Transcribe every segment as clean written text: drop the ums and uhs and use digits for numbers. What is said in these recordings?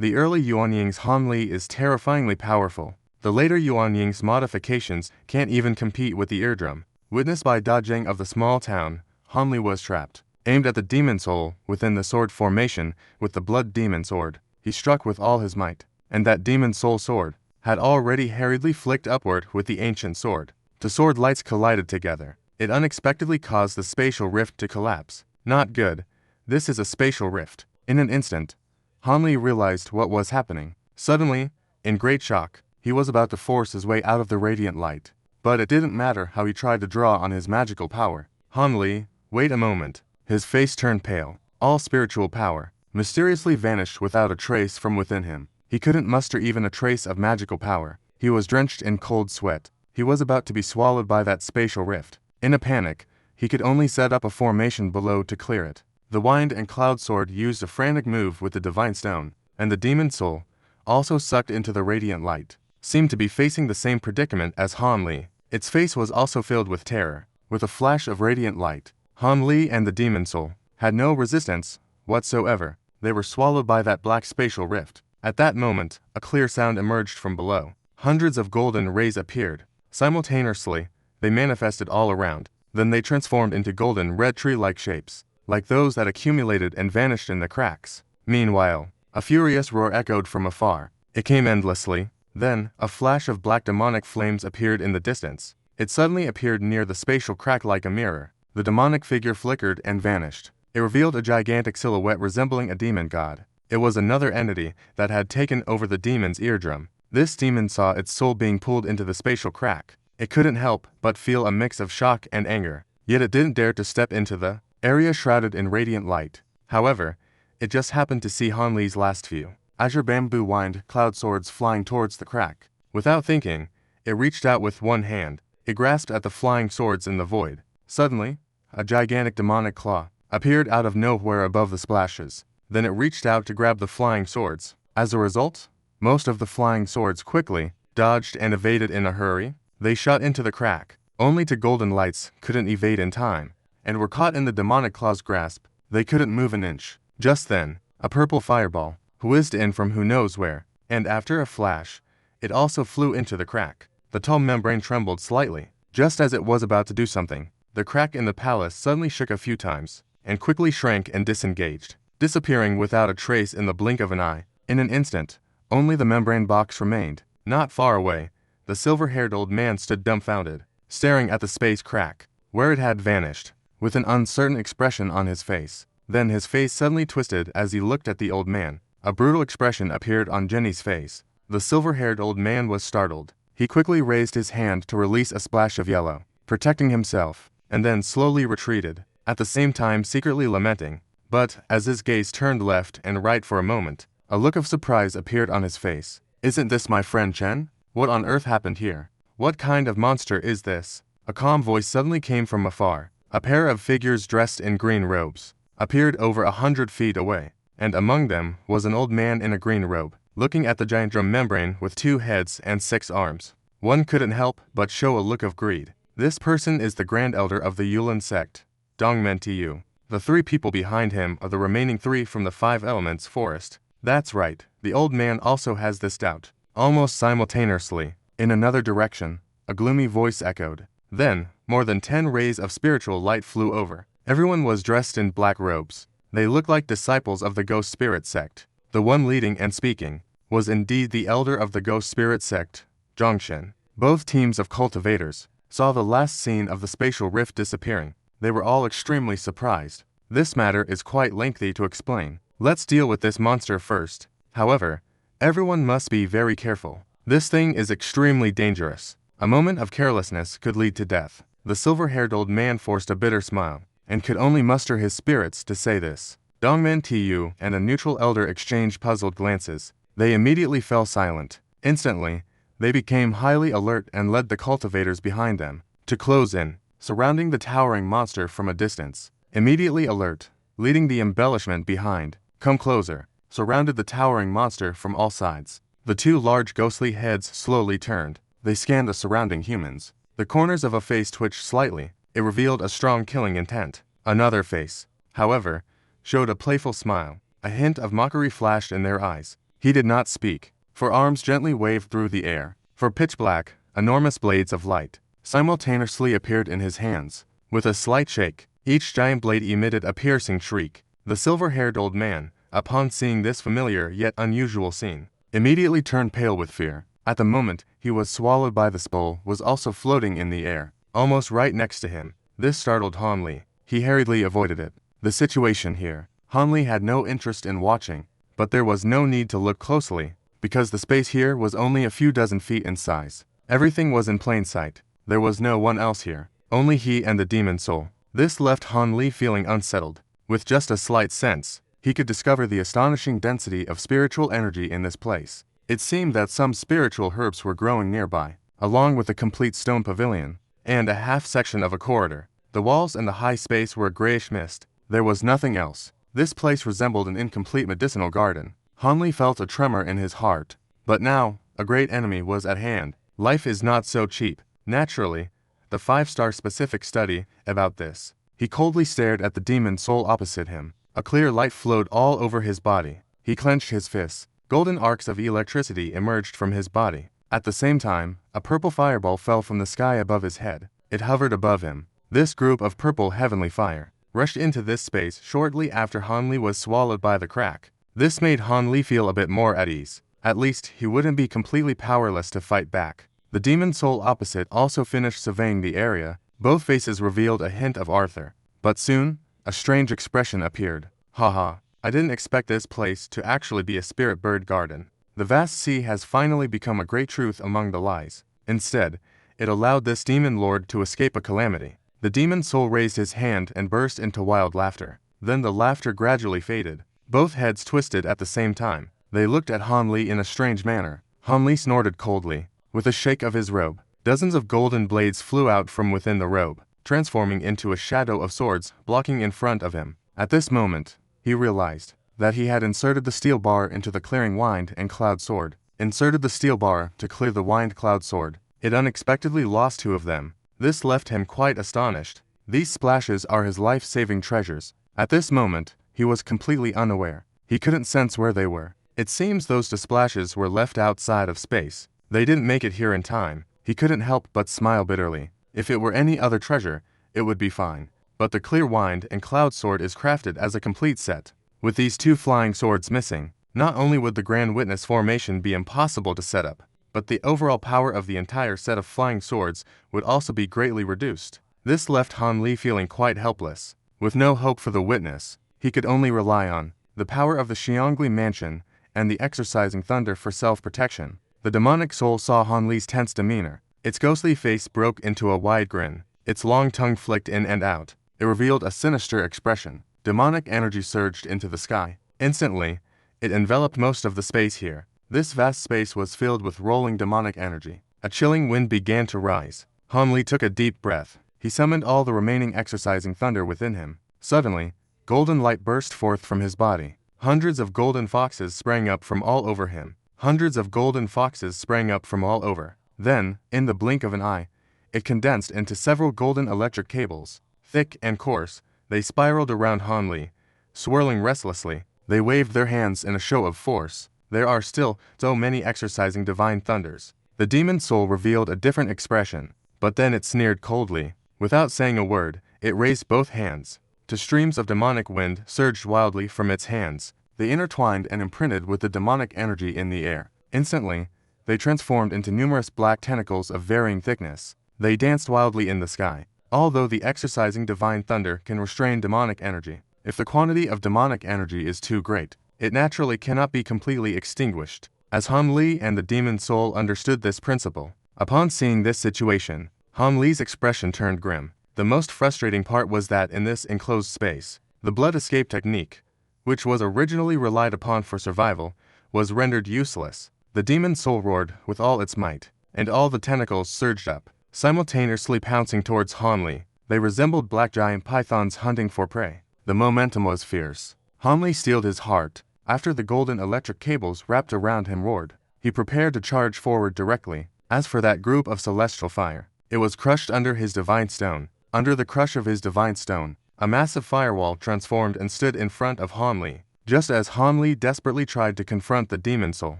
The early Yuanying's Han Li is terrifyingly powerful. The later Yuanying's modifications can't even compete with the eardrum. Witnessed by Da Jing of the small town, Han Li was trapped. Aimed at the demon soul within the sword formation with the blood demon sword, he struck with all his might, and that demon soul sword had already hurriedly flicked upward with the ancient sword. The sword lights collided together. It unexpectedly caused the spatial rift to collapse. Not good. This is a spatial rift. In an instant, Han Li realized what was happening. Suddenly, in great shock, he was about to force his way out of the radiant light. But it didn't matter how he tried to draw on his magical power. Han Li, wait a moment. His face turned pale. All spiritual power mysteriously vanished without a trace from within him. He couldn't muster even a trace of magical power. He was drenched in cold sweat. He was about to be swallowed by that spatial rift. In a panic, he could only set up a formation below to clear it. The Wind and Cloud Sword used a frantic move with the Divine Stone, and the Demon Soul, also sucked into the radiant light, seemed to be facing the same predicament as Han Li. Its face was also filled with terror. With a flash of radiant light, Han Li and the Demon Soul had no resistance whatsoever. They were swallowed by that black spatial rift. At that moment, a clear sound emerged from below. Hundreds of golden rays appeared. Simultaneously, they manifested all around. Then they transformed into golden red tree-like shapes, like those that accumulated and vanished in the cracks. Meanwhile, a furious roar echoed from afar. It came endlessly. Then, a flash of black demonic flames appeared in the distance. It suddenly appeared near the spatial crack like a mirror. The demonic figure flickered and vanished. It revealed a gigantic silhouette resembling a demon god. It was another entity that had taken over the demon's eardrum. This demon saw its soul being pulled into the spatial crack. It couldn't help but feel a mix of shock and anger. Yet it didn't dare to step into the area shrouded in radiant light. However, it just happened to see Han Li's last few azure bamboo wind cloud swords flying towards the crack. Without thinking, it reached out with one hand. It grasped at the flying swords in the void. Suddenly, a gigantic demonic claw appeared out of nowhere above the splashes. Then it reached out to grab the flying swords. As a result, most of the flying swords quickly dodged and evaded in a hurry. They shot into the crack. Only the golden lights couldn't evade in time, and were caught in the demonic claw's grasp. They couldn't move an inch. Just then, a purple fireball whizzed in from who knows where, and after a flash, it also flew into the crack. The tall membrane trembled slightly. Just as it was about to do something, the crack in the palace suddenly shook a few times, and quickly shrank and disengaged, disappearing without a trace in the blink of an eye. In an instant, only the membrane box remained. Not far away, the silver-haired old man stood dumbfounded, staring at the space crack, where it had vanished, with an uncertain expression on his face. Then his face suddenly twisted as he looked at the old man. A brutal expression appeared on Jenny's face. The silver-haired old man was startled. He quickly raised his hand to release a splash of yellow, protecting himself, and then slowly retreated, at the same time secretly lamenting. But, as his gaze turned left and right for a moment, a look of surprise appeared on his face. "Isn't this my friend Chen? What on earth happened here? What kind of monster is this?" A calm voice suddenly came from afar. A pair of figures dressed in green robes appeared over 100 feet away, and among them was an old man in a green robe, looking at the giant drum membrane with 2 heads and 6 arms. One couldn't help but show a look of greed. This person is the Grand Elder of the Yulin sect, Donghua. The 3 people behind him are the remaining 3 from the 5 Elements forest. That's right, the old man also has this doubt. Almost simultaneously, in another direction, a gloomy voice echoed. Then, more than 10 rays of spiritual light flew over. Everyone was dressed in black robes. They looked like disciples of the Ghost Spirit sect. The one leading and speaking was indeed the elder of the Ghost Spirit sect, Zhongshen. Both teams of cultivators saw the last scene of the spatial rift disappearing. They were all extremely surprised. This matter is quite lengthy to explain. Let's deal with this monster first. However, everyone must be very careful. This thing is extremely dangerous. A moment of carelessness could lead to death. The silver-haired old man forced a bitter smile, and could only muster his spirits to say this. Donghua and a neutral elder exchanged puzzled glances. They immediately fell silent. Instantly, they became highly alert and led the cultivators behind them to close in, surrounding the towering monster from a distance. Immediately alert, leading the embellishment behind, come closer, surrounded the towering monster from all sides. The 2 large ghostly heads slowly turned. They scanned the surrounding humans. The corners of a face twitched slightly. It revealed a strong killing intent. Another face, however, showed a playful smile. A hint of mockery flashed in their eyes. He did not speak, for arms gently waved through the air. For pitch black, enormous blades of light simultaneously appeared in his hands. With a slight shake, each giant blade emitted a piercing shriek. The silver-haired old man, upon seeing this familiar yet unusual scene, immediately turned pale with fear. At the moment he was swallowed by the skull was also floating in the air, almost right next to him. This startled Han Li. He hurriedly avoided it. The situation here, Han Li had no interest in watching, but there was no need to look closely, because the space here was only a few dozen feet in size. Everything was in plain sight. There was no one else here, only he and the demon soul. This left Han Li feeling unsettled. With just a slight sense, he could discover the astonishing density of spiritual energy in this place. It seemed that some spiritual herbs were growing nearby, along with a complete stone pavilion, and a half section of a corridor. The walls and the high space were a grayish mist. There was nothing else. This place resembled an incomplete medicinal garden. Han Li felt a tremor in his heart. But now, a great enemy was at hand. Life is not so cheap. Naturally, the 5-star specific study about this. He coldly stared at the demon soul opposite him. A clear light flowed all over his body. He clenched his fists. Golden arcs of electricity emerged from his body. At the same time, a purple fireball fell from the sky above his head. It hovered above him. This group of purple heavenly fire rushed into this space shortly after Han Li was swallowed by the crack. This made Han Li feel a bit more at ease. At least, he wouldn't be completely powerless to fight back. The demon soul opposite also finished surveying the area. Both faces revealed a hint of Arthur. But soon, a strange expression appeared. Haha, I didn't expect this place to actually be a spirit bird garden. The vast sea has finally become a great truth among the lies. Instead, it allowed this demon lord to escape a calamity. The demon soul raised his hand and burst into wild laughter. Then the laughter gradually faded. Both heads twisted at the same time. They looked at Han Li in a strange manner. Han Li snorted coldly. With a shake of his robe, dozens of golden blades flew out from within the robe, transforming into a shadow of swords blocking in front of him. At this moment, he realized that he had inserted the steel bar into the clearing wind and cloud sword. Inserted the steel bar to clear the wind cloud sword. It unexpectedly lost 2 of them. This left him quite astonished. These splashes are his life-saving treasures. At this moment, he was completely unaware. He couldn't sense where they were. It seems those 2 splashes were left outside of space. They didn't make it here in time. He couldn't help but smile bitterly. If it were any other treasure, it would be fine. But the clear wind and cloud sword is crafted as a complete set. With these 2 flying swords missing, not only would the Grand Witness formation be impossible to set up, but the overall power of the entire set of flying swords would also be greatly reduced. This left Han Li feeling quite helpless. With no hope for the witness, he could only rely on the power of the Xiongli mansion and the exercising thunder for self-protection. The demonic soul saw Han Li's tense demeanor. Its ghostly face broke into a wide grin. Its long tongue flicked in and out. It revealed a sinister expression. Demonic energy surged into the sky. Instantly, it enveloped most of the space here. This vast space was filled with rolling demonic energy. A chilling wind began to rise. Han Li took a deep breath. He summoned all the remaining exercising thunder within him. Suddenly, golden light burst forth from his body. Hundreds of golden foxes sprang up from all over him. Hundreds of golden foxes sprang up from all over. Then, in the blink of an eye, it condensed into several golden electric cables. Thick and coarse, they spiraled around Han Li. Swirling restlessly, they waved their hands in a show of force. There are still so many exercising divine thunders. The demon soul revealed a different expression, but then it sneered coldly. Without saying a word, it raised both hands. Two streams of demonic wind surged wildly from its hands. They intertwined and imprinted with the demonic energy in the air. Instantly, they transformed into numerous black tentacles of varying thickness. They danced wildly in the sky. Although the exercising divine thunder can restrain demonic energy, if the quantity of demonic energy is too great, it naturally cannot be completely extinguished. As Han Li and the demon soul understood this principle, upon seeing this situation, Han Li's expression turned grim. The most frustrating part was that in this enclosed space, the blood escape technique, which was originally relied upon for survival, was rendered useless. The demon soul roared with all its might, and all the tentacles surged up, simultaneously pouncing towards Han Li. They resembled black giant pythons hunting for prey. The momentum was fierce. Han Li steeled his heart. After the golden electric cables wrapped around him roared, he prepared to charge forward directly. As for that group of celestial fire, it was crushed under his divine stone. Under the crush of his divine stone, a massive firewall transformed and stood in front of Han Li. just as Han Li desperately tried to confront the demon soul.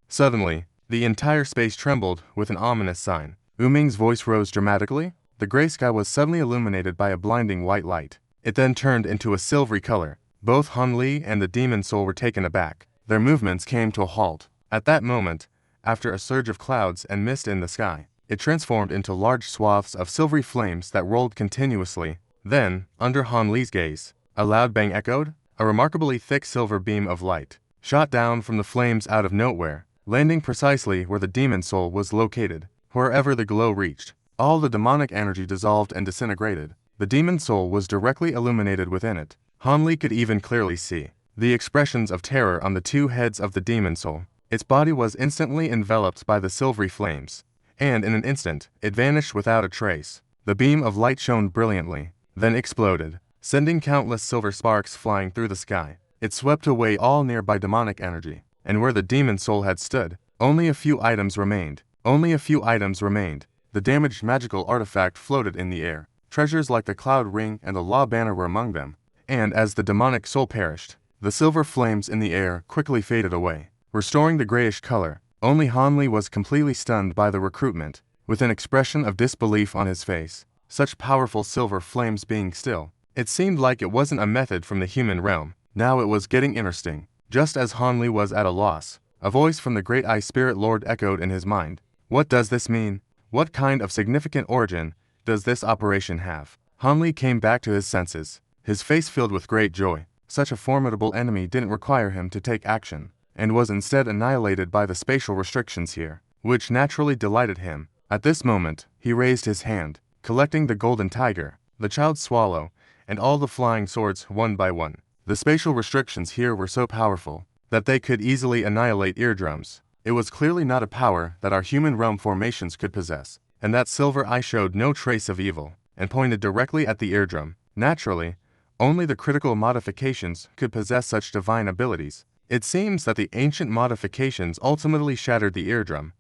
Suddenly, the entire space trembled with an ominous sign. Wu Ming's voice rose dramatically. The gray sky was suddenly illuminated by a blinding white light. It then turned into a silvery color. Both Han Li and the demon soul were taken aback. Their movements came to a halt. At that moment, after a surge of clouds and mist in the sky, it transformed into large swaths of silvery flames that rolled continuously. Then, under Han Li's gaze, a loud bang echoed. A remarkably thick silver beam of light shot down from the flames out of nowhere, landing precisely where the demon soul was located. Wherever the glow reached, all the demonic energy dissolved and disintegrated. The demon soul was directly illuminated within it. Han Li could even clearly see the expressions of terror on the two heads of the demon soul. Its body was instantly enveloped by the silvery flames, and in an instant, it vanished without a trace. The beam of light shone brilliantly, then exploded, sending countless silver sparks flying through the sky. It swept away all nearby demonic energy, and where the demon soul had stood, only a few items remained. The damaged magical artifact floated in the air. Treasures like the Cloud Ring and the Law Banner were among them, and as the demonic soul perished, the silver flames in the air quickly faded away, restoring the grayish color. Only Han Li was completely stunned by the recruitment, with an expression of disbelief on his face. Such powerful silver flames being still. It seemed like it wasn't a method from the human realm. Now it was getting interesting. Just as Han Li was at a loss, a voice from the Great Eye Spirit Lord echoed in his mind. What does this mean? What kind of significant origin does this operation have? Han Li came back to his senses, his face filled with great joy. Such a formidable enemy didn't require him to take action, and was instead annihilated by the spatial restrictions here, which naturally delighted him. At this moment, he raised his hand, collecting the golden tiger, the child swallow, and all the flying swords one by one. The spatial restrictions here were so powerful that they could easily annihilate eardrums. It was clearly not a power that our human realm formations could possess, and that silver eye showed no trace of evil, and pointed directly at the eardrum. Naturally, only the critical modifications could possess such divine abilities. It seems that the ancient modifications ultimately shattered the eardrum.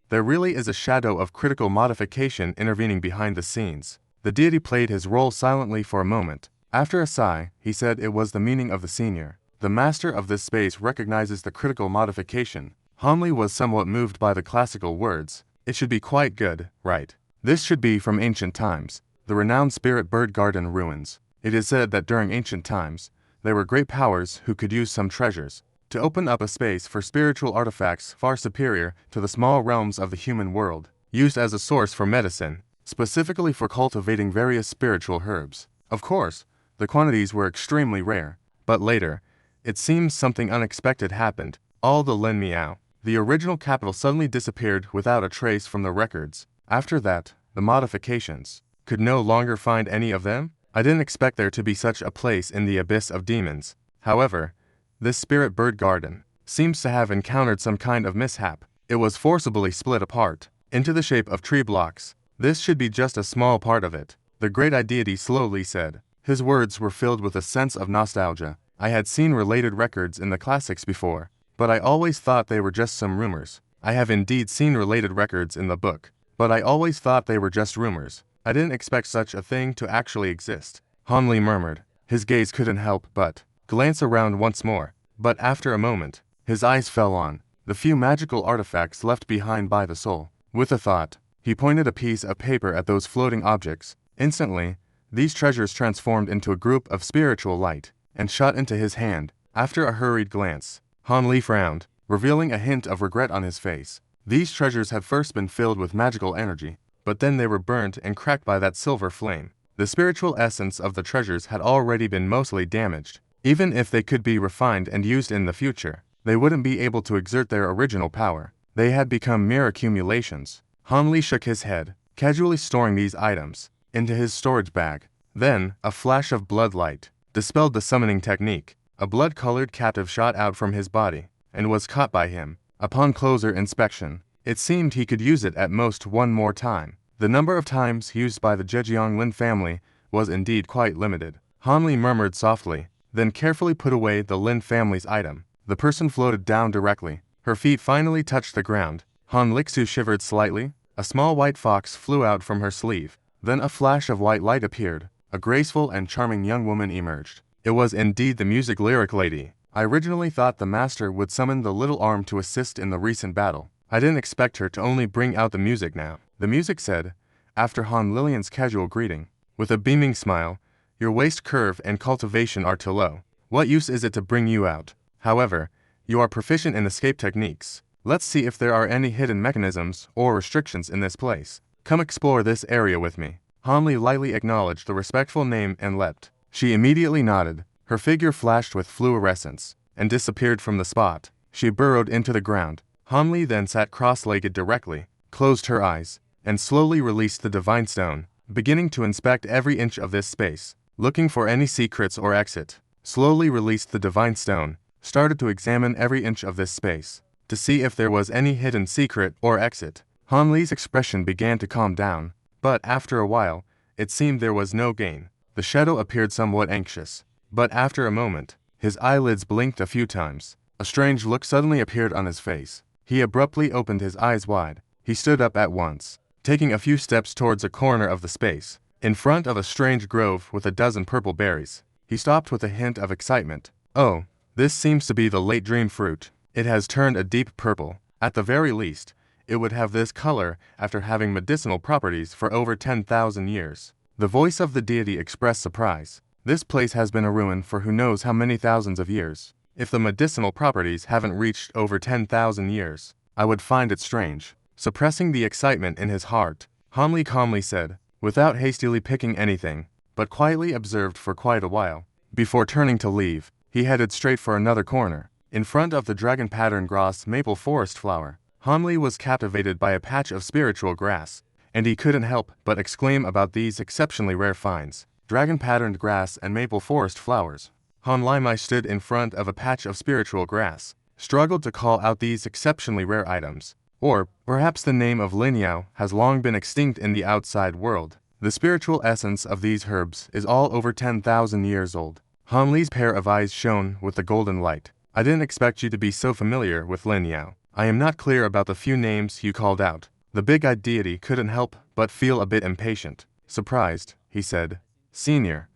There really is a shadow of critical modification intervening behind the scenes. The deity played his role silently for a moment. After a sigh, he said it was the meaning of the senior. The master of this space recognizes the critical modification. Han Li was somewhat moved by the classical words. It should be quite good, right? This should be from ancient times, the renowned Spirit Bird Garden ruins. It is said that during ancient times, there were great powers who could use some treasures to open up a space for spiritual artifacts far superior to the small realms of the human world, used as a source for medicine, specifically for cultivating various spiritual herbs. Of course, the quantities were extremely rare, but later, it seems something unexpected happened. All the Lingmiao, the original capital, suddenly disappeared without a trace from the records. After that, the modifications could no longer find any of them. I didn't expect there to be such a place in the abyss of demons. However, this Spirit Bird Garden seems to have encountered some kind of mishap. It was forcibly split apart into the shape of tree blocks. This should be just a small part of it, the great deity slowly said. His words were filled with a sense of nostalgia. I had seen related records in the classics before, but I always thought they were just some rumors. I have indeed seen related records in the book, but I always thought they were just rumors. I didn't expect such a thing to actually exist. Han Li murmured. His gaze couldn't help but glance around once more, but after a moment, his eyes fell on the few magical artifacts left behind by the soul. With a thought, he pointed a piece of paper at those floating objects. Instantly, these treasures transformed into a group of spiritual light and shot into his hand. After a hurried glance, Han Li frowned, revealing a hint of regret on his face. These treasures had first been filled with magical energy, but then they were burnt and cracked by that silver flame. The spiritual essence of the treasures had already been mostly damaged. Even if they could be refined and used in the future, they wouldn't be able to exert their original power. They had become mere accumulations. Han Li shook his head, casually storing these items into his storage bag. Then, a flash of blood light dispelled the summoning technique. A blood-colored captive shot out from his body and was caught by him. Upon closer inspection, it seemed he could use it at most one more time. The number of times used by the Zhejiang Lin family was indeed quite limited. Han Li murmured softly, then carefully put away the Lin family's item. The person floated down directly. Her feet finally touched the ground. Han Lixu shivered slightly. A small white fox flew out from her sleeve. Then a flash of white light appeared. a graceful and charming young woman emerged. It was indeed the music lyric lady. I originally thought the master would summon the little arm to assist in the recent battle. I didn't expect her to only bring out the music now. The music said, after Han Lilian's casual greeting, with a beaming smile, your waist curve and cultivation are too low. What use is it to bring you out? However, you are proficient in escape techniques. Let's see if there are any hidden mechanisms or restrictions in this place. Come explore this area with me. Han Li lightly acknowledged the respectful name and leapt. She immediately nodded. Her figure flashed with fluorescence and disappeared from the spot. She burrowed into the ground. Han Li then sat cross-legged directly, closed her eyes, and slowly released the divine stone, beginning to inspect every inch of this space, looking for any secrets or exit. Slowly released the divine stone, started to examine every inch of this space, to see if there was any hidden secret or exit. Han Li's expression began to calm down, but after a while, it seemed there was no gain. The shadow appeared somewhat anxious, but after a moment, his eyelids blinked a few times. A strange look suddenly appeared on his face. He abruptly opened his eyes wide. He stood up at once, taking a few steps towards a corner of the space, in front of a strange grove with a dozen purple berries. He stopped with a hint of excitement. Oh, this seems to be the late dream fruit. It has turned a deep purple. At the very least, it would have this color after having medicinal properties for over 10,000 years. The voice of the deity expressed surprise. This place has been a ruin for who knows how many thousands of years. If the medicinal properties haven't reached over 10,000 years, I would find it strange. Suppressing the excitement in his heart, Han Li calmly said, without hastily picking anything, but quietly observed for quite a while. Before turning to leave, he headed straight for another corner. In front of the dragon-patterned grass maple forest flower, Han Li was captivated by a patch of spiritual grass, and he couldn't help but exclaim about these exceptionally rare finds. Dragon-patterned grass and maple forest flowers. Han Li stood in front of a patch of spiritual grass, struggled to call out these exceptionally rare items. Or, perhaps the name of Lingmiao has long been extinct in the outside world. The spiritual essence of these herbs is all over 10,000 years old. Han Li's pair of eyes shone with the golden light. I didn't expect you to be so familiar with Lingmiao. I am not clear about the few names you called out. The big-eyed deity couldn't help but feel a bit impatient. Surprised, he said, Senior,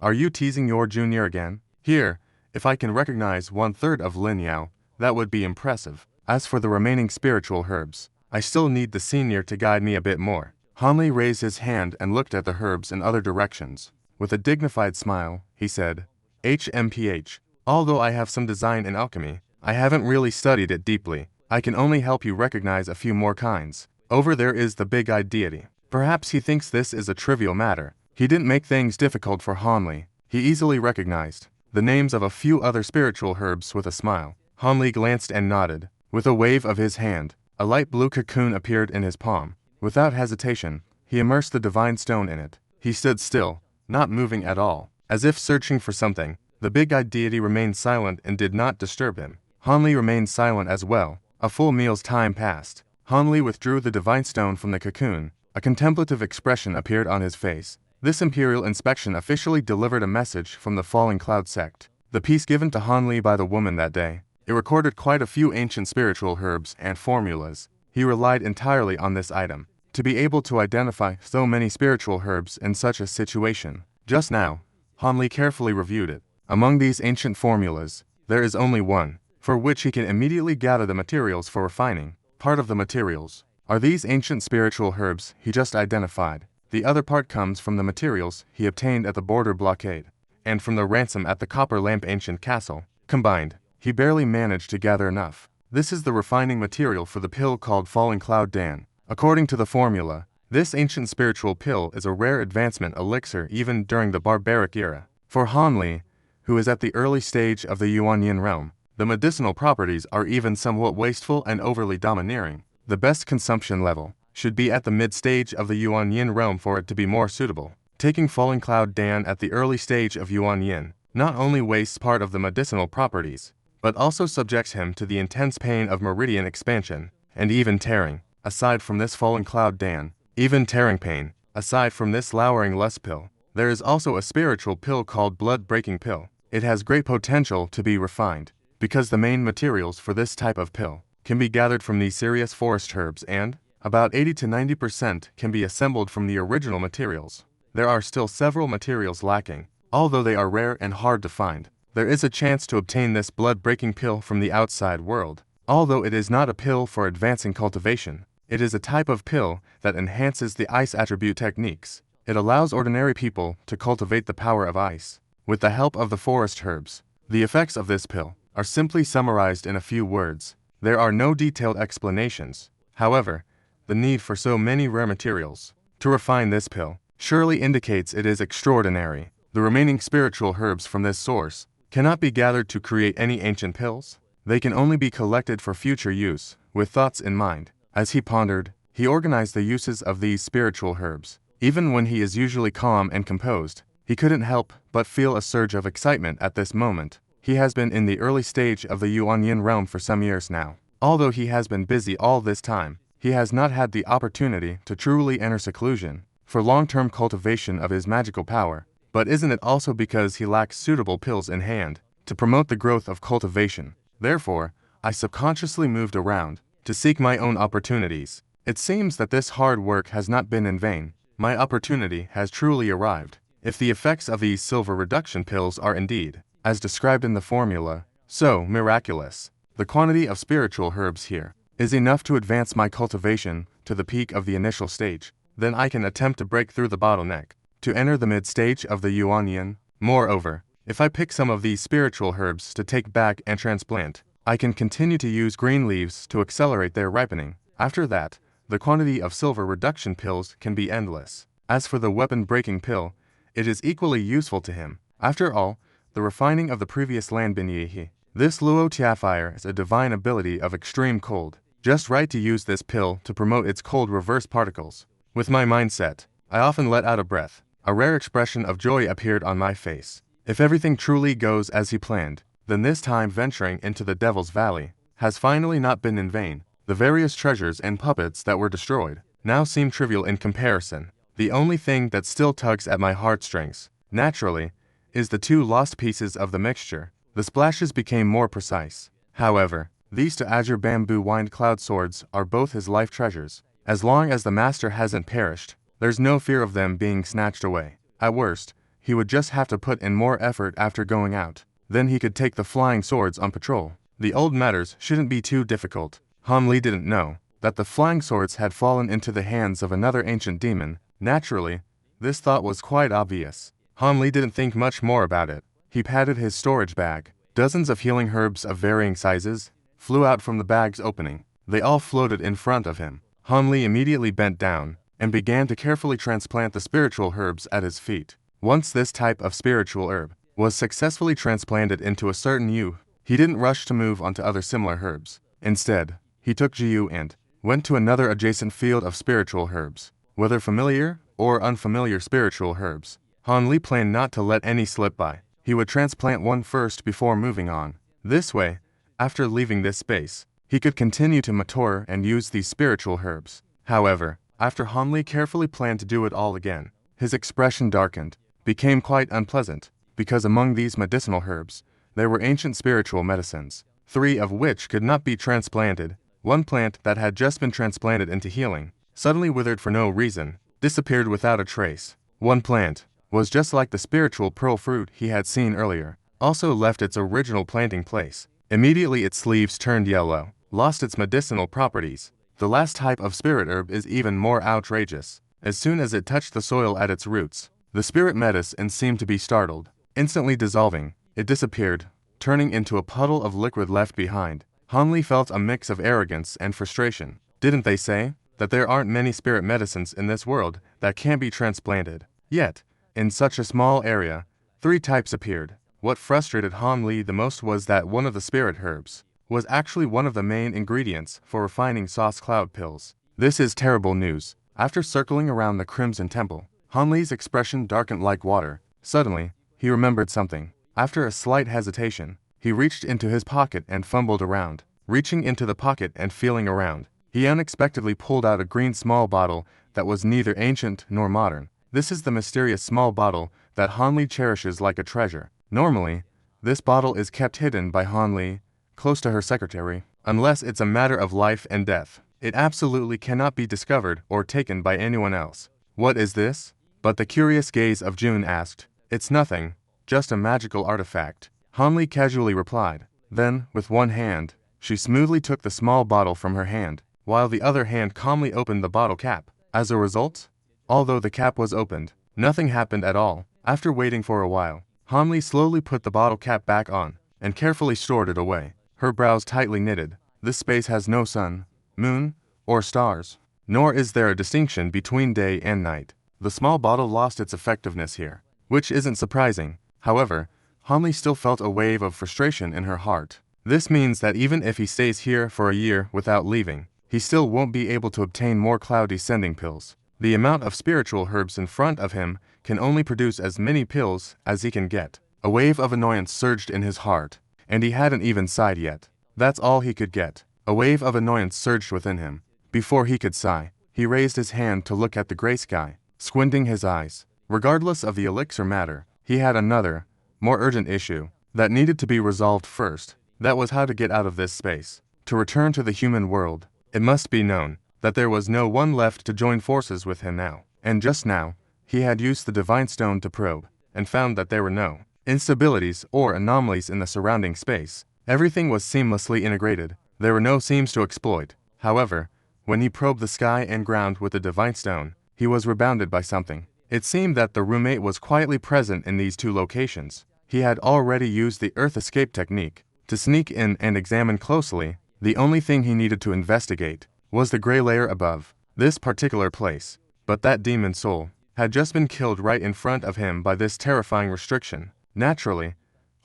are you teasing your junior again? Here, if I can recognize 1/3 of Lingmiao, that would be impressive. As for the remaining spiritual herbs, I still need the senior to guide me a bit more. Han Li raised his hand and looked at the herbs in other directions. With a dignified smile, he said, HMPH, although I have some design in alchemy, I haven't really studied it deeply. I can only help you recognize a few more kinds. Over there is the big-eyed deity. Perhaps he thinks this is a trivial matter. He didn't make things difficult for Han Li. He easily recognized the names of a few other spiritual herbs with a smile. Han Li glanced and nodded. With a wave of his hand, a light blue cocoon appeared in his palm. Without hesitation, he immersed the divine stone in it. He stood still, not moving at all, as if searching for something. The big-eyed deity remained silent and did not disturb him. Han Li remained silent as well. A full meal's time passed. Han Li withdrew the divine stone from the cocoon. A contemplative expression appeared on his face. This imperial inspection officially delivered a message from the Falling Cloud sect. The piece given to Han Li by the woman that day. It recorded quite a few ancient spiritual herbs and formulas. He relied entirely on this item to be able to identify so many spiritual herbs in such a situation. Just now, Han Li carefully reviewed it. Among these ancient formulas, there is only one, for which he can immediately gather the materials for refining. Part of the materials are these ancient spiritual herbs he just identified. The other part comes from the materials he obtained at the border blockade, and from the ransom at the Copper Lamp Ancient Castle. Combined, he barely managed to gather enough. This is the refining material for the pill called Falling Cloud Dan. According to the formula, this ancient spiritual pill is a rare advancement elixir even during the barbaric era. For Han Li, who is at the early stage of the Yuanyin realm, the medicinal properties are even somewhat wasteful and overly domineering. The best consumption level should be at the mid-stage of the Yuanyin realm for it to be more suitable. Taking Falling Cloud Dan at the early stage of Yuanyin not only wastes part of the medicinal properties, but also subjects him to the intense pain of meridian expansion, and even tearing. Aside from this Falling Cloud Dan, even tearing pain, aside from this lowering lust pill, there is also a spiritual pill called Blood-Breaking Pill. It has great potential to be refined, because the main materials for this type of pill can be gathered from these serious forest herbs and about 80 to 90% can be assembled from the original materials. there are still several materials lacking. Although they are rare and hard to find, there is a chance to obtain this blood-breaking pill from the outside world. Although it is not a pill for advancing cultivation, it is a type of pill that enhances the ice attribute techniques. It allows ordinary people to cultivate the power of ice with the help of the forest herbs. The effects of this pill are simply summarized in a few words. There are no detailed explanations. However, the need for so many rare materials to refine this pill surely indicates it is extraordinary. The remaining spiritual herbs from this source cannot be gathered to create any ancient pills. They can only be collected for future use, with thoughts in mind. As he pondered, he organized the uses of these spiritual herbs. Even when he is usually calm and composed, he couldn't help but feel a surge of excitement at this moment. He has been in the early stage of the Yuanyin realm for some years now. Although he has been busy all this time, he has not had the opportunity to truly enter seclusion for long-term cultivation of his magical power. But isn't it also because he lacks suitable pills in hand to promote the growth of cultivation? Therefore, I subconsciously moved around to seek my own opportunities. It seems that this hard work has not been in vain. My opportunity has truly arrived. If the effects of these silver reduction pills are indeed, as described in the formula, so miraculous, the quantity of spiritual herbs here is enough to advance my cultivation to the peak of the initial stage. Then I can attempt to break through the bottleneck to enter the mid-stage of the Yuanyin. Moreover, if I pick some of these spiritual herbs to take back and transplant, I can continue to use green leaves to accelerate their ripening. After that, the quantity of silver reduction pills can be endless. As for the weapon-breaking pill, it is equally useful to him. After all, the refining of the previous land Binyehi. This Luo Tiafire is a divine ability of extreme cold. Just right to use this pill to promote its cold reverse particles. With my mindset, I often let out a breath. A rare expression of joy appeared on my face. If everything truly goes as he planned, then this time venturing into the Devil's Valley has finally not been in vain. The various treasures and puppets that were destroyed now seem trivial in comparison. The only thing that still tugs at my heartstrings, naturally, is the 2 lost pieces of the mixture. The splashes became more precise. However, these 2 azure bamboo wind cloud swords are both his life treasures. As long as the master hasn't perished, there's no fear of them being snatched away. At worst, he would just have to put in more effort after going out. Then he could take the flying swords on patrol. The old matters shouldn't be too difficult. Han Li didn't know that the flying swords had fallen into the hands of another ancient demon. Naturally, this thought was quite obvious. Han Li didn't think much more about it. He patted his storage bag. Dozens of healing herbs of varying sizes flew out from the bag's opening. They all floated in front of him. Han Li immediately bent down and began to carefully transplant the spiritual herbs at his feet. Once this type of spiritual herb was successfully transplanted into a certain Yu, he didn't rush to move onto other similar herbs. Instead, he took Jiu and went to another adjacent field of spiritual herbs. Whether familiar or unfamiliar spiritual herbs, Han Li planned not to let any slip by. He would transplant one first before moving on. This way, after leaving this space, he could continue to mature and use these spiritual herbs. However, after Han Li carefully planned to do it all again, his expression darkened, became quite unpleasant, because among these medicinal herbs, there were ancient spiritual medicines, 3 of which could not be transplanted. One plant that had just been transplanted into healing suddenly withered for no reason, disappeared without a trace. One plant was just like the spiritual pearl fruit he had seen earlier, also left its original planting place. Immediately its leaves turned yellow, lost its medicinal properties. The last type of spirit herb is even more outrageous. As soon as it touched the soil at its roots, the spirit medicine seemed to be startled. Instantly dissolving, it disappeared, turning into a puddle of liquid left behind. Han Li felt a mix of arrogance and frustration. Didn't they say that there aren't many spirit medicines in this world that can't be transplanted? Yet, in such a small area, 3 types appeared. What frustrated Han Li the most was that one of the spirit herbs was actually one of the main ingredients for refining sauce cloud pills. This is terrible news. After circling around the Crimson Temple, Han Li's expression darkened like water. Suddenly, he remembered something. After a slight hesitation, he reached into his pocket and fumbled around. Reaching into the pocket and feeling around, he unexpectedly pulled out a green small bottle that was neither ancient nor modern. This is the mysterious small bottle that Han Li cherishes like a treasure. Normally, this bottle is kept hidden by Han Li, close to her secretary. Unless it's a matter of life and death, it absolutely cannot be discovered or taken by anyone else. What is this? But the curious gaze of June asked, "It's nothing, just a magical artifact," Hanli casually replied. Then, with one hand, she smoothly took the small bottle from her hand, while the other hand calmly opened the bottle cap. As a result, although the cap was opened, nothing happened at all. After waiting for a while, Hanli slowly put the bottle cap back on, and carefully stored it away, her brows tightly knitted. This space has no sun, moon, or stars, nor is there a distinction between day and night. The small bottle lost its effectiveness here, which isn't surprising. However, Hanli still felt a wave of frustration in her heart. This means that even if he stays here for a year without leaving, he still won't be able to obtain more cloud descending pills. The amount of spiritual herbs in front of him can only produce as many pills as he can get. A wave of annoyance surged in his heart, and he hadn't even sighed yet. That's all he could get. A wave of annoyance surged within him. Before he could sigh, he raised his hand to look at the gray sky, squinting his eyes. Regardless of the elixir matter, he had another, more urgent issue that needed to be resolved first. That was how to get out of this space, to return to the human world. It must be known that there was no one left to join forces with him now. And just now, he had used the divine stone to probe, and found that there were no instabilities or anomalies in the surrounding space. Everything was seamlessly integrated. There were no seams to exploit. However, when he probed the sky and ground with the divine stone, he was rebounded by something. It seemed that the roommate was quietly present in these two locations. He had already used the Earth escape technique to sneak in and examine closely. The only thing he needed to investigate was the gray layer above this particular place. But that demon soul had just been killed right in front of him by this terrifying restriction. Naturally,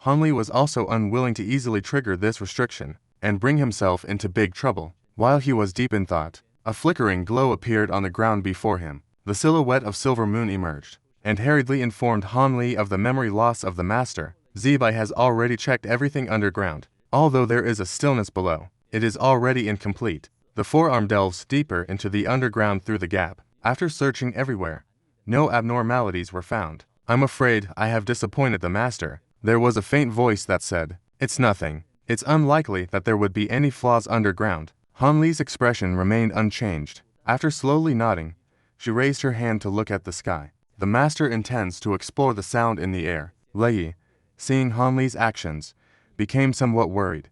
Hanli was also unwilling to easily trigger this restriction and bring himself into big trouble. While he was deep in thought, a flickering glow appeared on the ground before him. The silhouette of Silver Moon emerged, and hurriedly informed Hanli of the memory loss of the master. Zibai has already checked everything underground. Although there is a stillness below, it is already incomplete. The forearm delves deeper into the underground through the gap. After searching everywhere, no abnormalities were found. "I'm afraid I have disappointed the master," there was a faint voice that said. "It's nothing. It's unlikely that there would be any flaws underground." Hanli's expression remained unchanged. After slowly nodding, she raised her hand to look at the sky. "The master intends to explore the sound in the air." Lei, seeing Hanli's actions, became somewhat worried.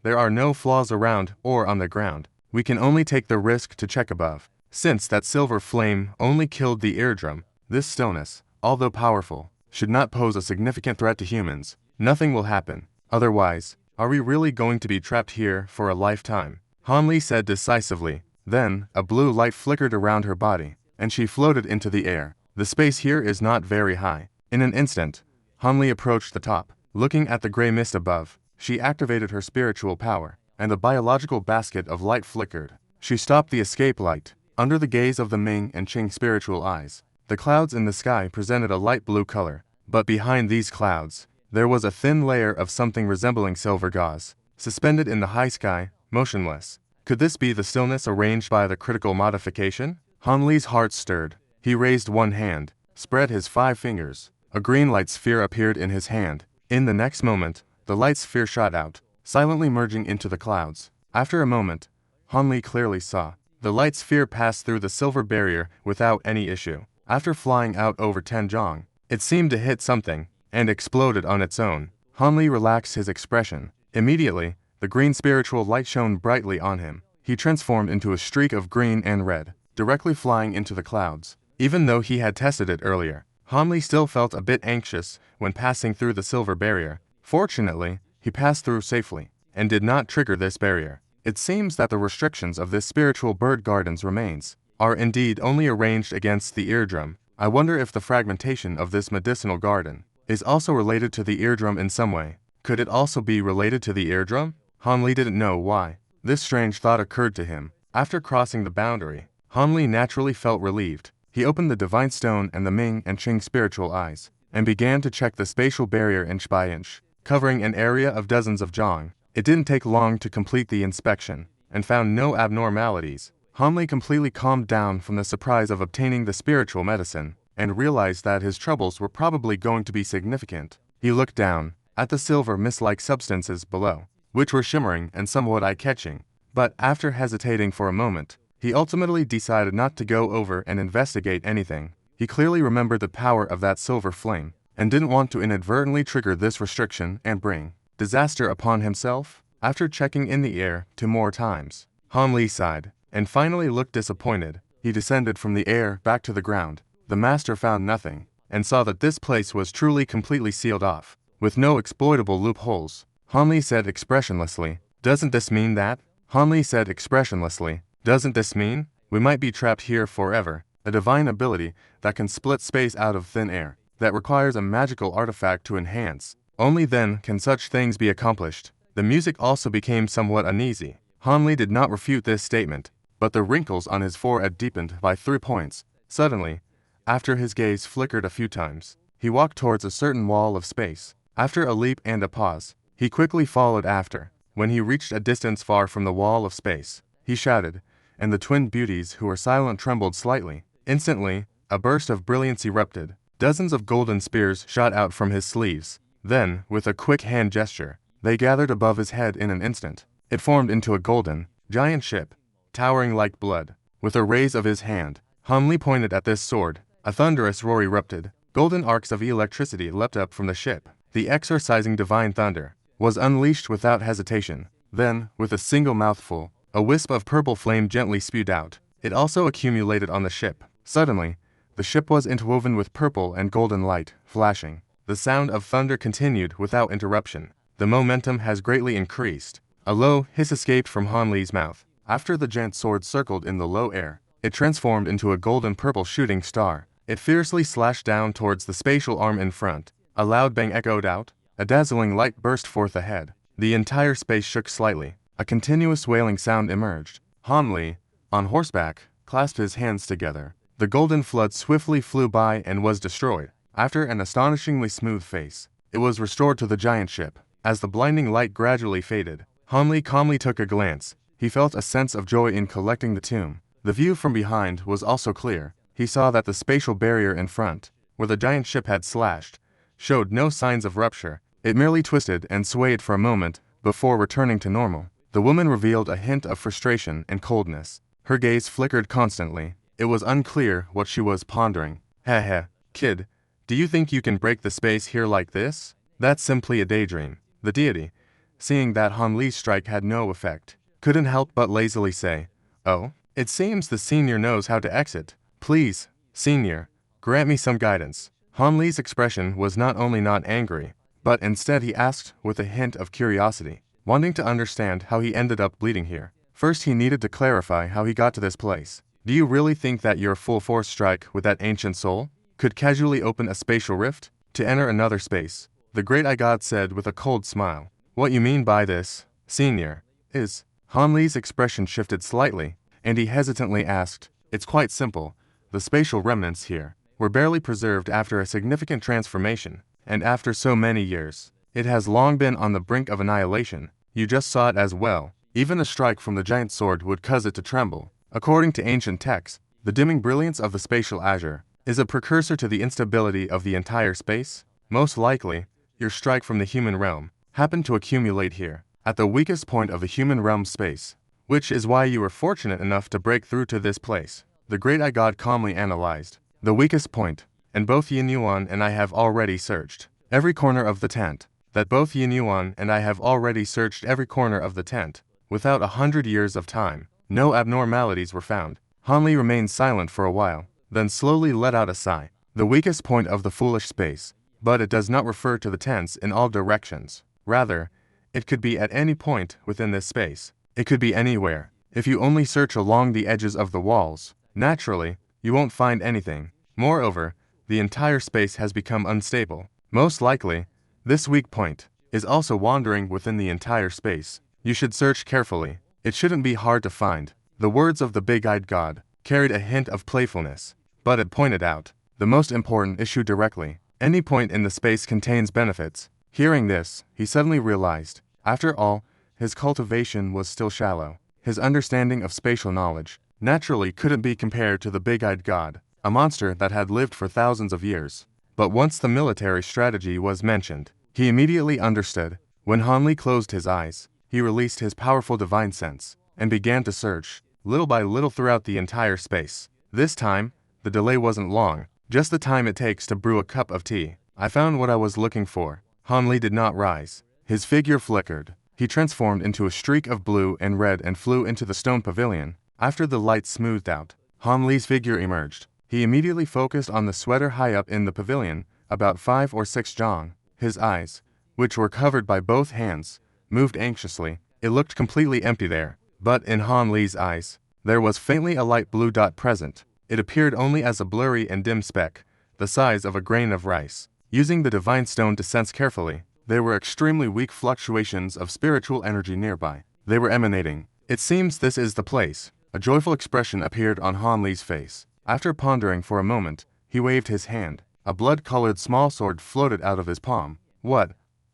There are no flaws around or on the ground. We can only take the risk to check above. Since that silver flame only killed the eardrum, this stillness, although powerful, should not pose a significant threat to humans. Nothing will happen. Otherwise, are we really going to be trapped here for a lifetime? Hanli said decisively. Then, a blue light flickered around her body, and she floated into the air. The space here is not very high. In an instant, Hanli approached the top. Looking at the gray mist above, she activated her spiritual power, and the biological basket of light flickered. She stopped the escape light. Under the gaze of the Ming and Qing spiritual eyes, the clouds in the sky presented a light blue color. But behind these clouds, there was a thin layer of something resembling silver gauze, suspended in the high sky, motionless. Could this be the stillness arranged by the critical modification? Hanli's heart stirred. He raised one hand, spread his 5 fingers. A green light sphere appeared in his hand. In the next moment, the light sphere shot out, silently merging into the clouds. After a moment, Hanli clearly saw. The light sphere passed through the silver barrier without any issue. After flying out over Tanzhong, it seemed to hit something, and exploded on its own. Hanli relaxed his expression. Immediately, the green spiritual light shone brightly on him. He transformed into a streak of green and red, directly flying into the clouds. Even though he had tested it earlier, Hanli still felt a bit anxious when passing through the silver barrier. Fortunately, he passed through safely, and did not trigger this barrier. It seems that the restrictions of this spiritual bird garden's remains are indeed only arranged against the eardrum. I wonder if the fragmentation of this medicinal garden is also related to the eardrum in some way. Could it also be related to the eardrum? Hanli didn't know why. This strange thought occurred to him. After crossing the boundary, Hanli naturally felt relieved. He opened the divine stone and the Ming and Qing spiritual eyes, and began to check the spatial barrier inch by inch, covering an area of dozens of zhang. It didn't take long to complete the inspection, and found no abnormalities. Hanli completely calmed down from the surprise of obtaining the spiritual medicine, and realized that his troubles were probably going to be significant. He looked down at the silver mist-like substances below, which were shimmering and somewhat eye-catching. But after hesitating for a moment, he ultimately decided not to go over and investigate anything. He clearly remembered the power of that silver flame, and didn't want to inadvertently trigger this restriction and bring disaster upon himself. After checking in the air 2 more times, Han Li sighed, and finally looked disappointed. He descended from the air back to the ground. The master found nothing, and saw that this place was truly completely sealed off, with no exploitable loopholes. Han Li said expressionlessly, "Doesn't this mean that?" Han Li said expressionlessly, "Doesn't this mean we might be trapped here forever?" A divine ability that can split space out of thin air, that requires a magical artifact to enhance. Only then can such things be accomplished. The music also became somewhat uneasy. Han Li did not refute this statement, but the wrinkles on his forehead deepened by 3 points. Suddenly, after his gaze flickered a few times, he walked towards a certain wall of space. After a leap and a pause, he quickly followed after. When he reached a distance far from the wall of space, he shouted, and the twin beauties who were silent trembled slightly. Instantly, a burst of brilliance erupted. Dozens of golden spears shot out from his sleeves. Then, with a quick hand gesture, they gathered above his head in an instant. It formed into a golden, giant ship, towering like blood. With a raise of his hand, Han Li pointed at this sword. A thunderous roar erupted. Golden arcs of electricity leapt up from the ship. The exorcising divine thunder was unleashed without hesitation. Then, with a single mouthful, a wisp of purple flame gently spewed out. It also accumulated on the ship. Suddenly, the ship was interwoven with purple and golden light, flashing. The sound of thunder continued without interruption. The momentum has greatly increased. A low hiss escaped from Han Li's mouth. After the giant sword circled in the low air, it transformed into a golden-purple shooting star. It fiercely slashed down towards the spatial arm in front. A loud bang echoed out. A dazzling light burst forth ahead. The entire space shook slightly. A continuous wailing sound emerged. Han Li, on horseback, clasped his hands together. The golden flood swiftly flew by and was destroyed. After an astonishingly smooth face, it was restored to the giant ship. As the blinding light gradually faded, Han Li calmly took a glance. He felt a sense of joy in collecting the tomb. The view from behind was also clear. He saw that the spatial barrier in front, where the giant ship had slashed, showed no signs of rupture. It merely twisted and swayed for a moment before returning to normal. The woman revealed a hint of frustration and coldness. Her gaze flickered constantly. It was unclear what she was pondering. Heh, kid, do you think you can break the space here like this? That's simply a daydream. The deity, seeing that Han Li's strike had no effect, couldn't help but lazily say, "Oh, it seems the senior knows how to exit. Please, senior, grant me some guidance." Han Li's expression was not only not angry, but instead he asked with a hint of curiosity, wanting to understand how he ended up bleeding here. First he needed to clarify how he got to this place. Do you really think that your full-force strike with that ancient soul could casually open a spatial rift to enter another space? The great I God said with a cold smile. What you mean by this, senior, is... Han Li's expression shifted slightly, and he hesitantly asked, "It's quite simple. The spatial remnants here were barely preserved after a significant transformation, and after so many years, it has long been on the brink of annihilation. You just saw it as well. Even a strike from the giant sword would cause it to tremble. According to ancient texts, the dimming brilliance of the spatial azure is a precursor to the instability of the entire space. Most likely, your strike from the human realm happened to accumulate here, at the weakest point of the human realm space, which is why you were fortunate enough to break through to this place." The great I God calmly analyzed. "The weakest point, and both Yin Yuan and I have already searched every corner of the tent. That both Yin Yuan and I have already searched every corner of the tent. Without 100 years of time, no abnormalities were found." Han Li remained silent for a while, then slowly let out a sigh. "The weakest point of the foolish space, but it does not refer to the tents in all directions. Rather, it could be at any point within this space. It could be anywhere. If you only search along the edges of the walls, naturally, you won't find anything. Moreover, the entire space has become unstable. Most likely, this weak point is also wandering within the entire space. You should search carefully. It shouldn't be hard to find." The words of the big-eyed god carried a hint of playfulness, but it pointed out the most important issue directly. Any point in the space contains benefits. Hearing this, he suddenly realized, after all, his cultivation was still shallow. His understanding of spatial knowledge naturally couldn't be compared to the big-eyed god, a monster that had lived for thousands of years. But once the military strategy was mentioned, he immediately understood. When Han Li closed his eyes, he released his powerful divine sense and began to search, little by little throughout the entire space. This time, the delay wasn't long. Just the time it takes to brew a cup of tea. I found what I was looking for. Han Li did not rise. His figure flickered. He transformed into a streak of blue and red and flew into the stone pavilion. After the light smoothed out, Han Li's figure emerged. He immediately focused on the sweater high up in the pavilion, about 5 or 6 jong. His eyes, which were covered by both hands, moved anxiously. It looked completely empty there. But in Han Li's eyes, there was faintly a light blue dot present. It appeared only as a blurry and dim speck, the size of a grain of rice. Using the divine stone to sense carefully, there were extremely weak fluctuations of spiritual energy nearby. They were emanating. It seems this is the place. A joyful expression appeared on Han Li's face. After pondering for a moment, he waved his hand. A blood-colored small sword floated out of his palm. What?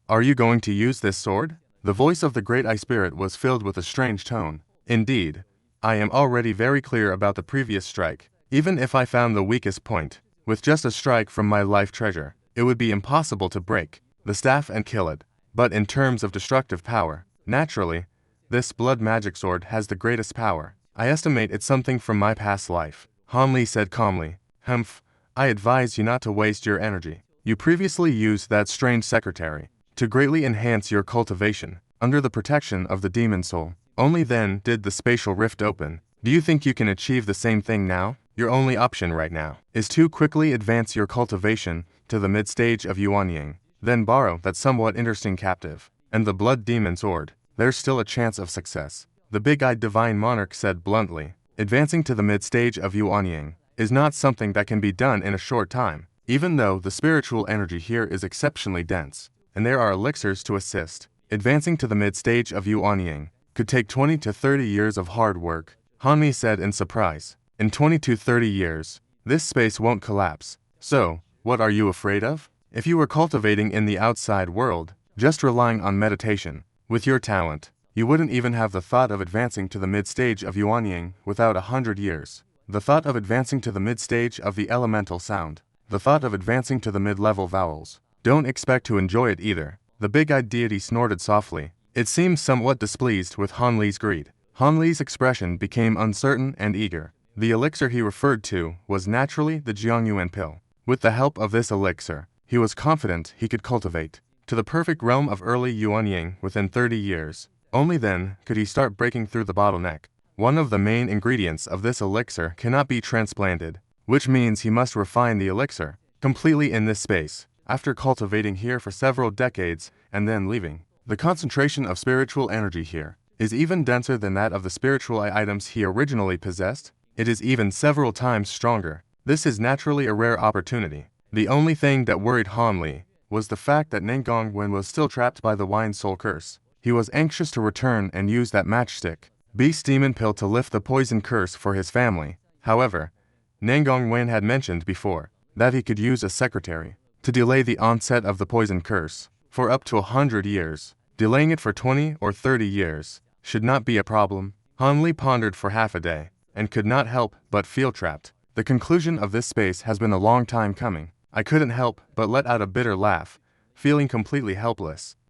Are you going to use this sword? The voice of the great Eye Spirit was filled with a strange tone. Indeed, I am already very clear about the previous strike. Even if I found the weakest point, with just a strike from my life treasure, it would be impossible to break the staff and kill it. But in terms of destructive power, naturally, this blood magic sword has the greatest power. I estimate it's something from my past life. Han Li said calmly. Humph, I advise you not to waste your energy. You previously used that strange secretary to greatly enhance your cultivation, under the protection of the demon soul. Only then did the spatial rift open. Do you think you can achieve the same thing now? Your only option right now is to quickly advance your cultivation to the mid-stage of Yuanying, then borrow that somewhat interesting captive, and the blood demon sword. There's still a chance of success. The big-eyed divine monarch said bluntly. Advancing to the mid-stage of Yuanying is not something that can be done in a short time, even though the spiritual energy here is exceptionally dense, and there are elixirs to assist. Advancing to the mid-stage of Yuanying could take 20 to 30 years of hard work, Han Li said in surprise. In 20 to 30 years, this space won't collapse. So, what are you afraid of? If you were cultivating in the outside world, just relying on meditation, with your talent, you wouldn't even have the thought of advancing to the mid-stage of Yuanying without 100 years. The thought of advancing to the mid-stage of the elemental sound. The thought of advancing to the mid-level vowels. Don't expect to enjoy it either. The big-eyed deity snorted softly. It seemed somewhat displeased with Han Li's greed. Han Li's expression became uncertain and eager. The elixir he referred to was naturally the Jiangyuan pill. With the help of this elixir, he was confident he could cultivate to the perfect realm of early Yuanying within 30 years. Only then could he start breaking through the bottleneck. One of the main ingredients of this elixir cannot be transplanted, which means he must refine the elixir completely in this space, after cultivating here for several decades and then leaving. The concentration of spiritual energy here is even denser than that of the spiritual items he originally possessed. It is even several times stronger. This is naturally a rare opportunity. The only thing that worried Han Li was the fact that Nengongwen was still trapped by the wine soul curse. He was anxious to return and use that matchstick beast demon pill to lift the poison curse for his family. However, Nengongwen had mentioned before that he could use a secretary to delay the onset of the poison curse for up to 100 years. Delaying it for 20 or 30 years should not be a problem. Han Li pondered for half a day and could not help but feel trapped. The conclusion of this space has been a long time coming. I couldn't help but let out a bitter laugh, feeling completely helpless.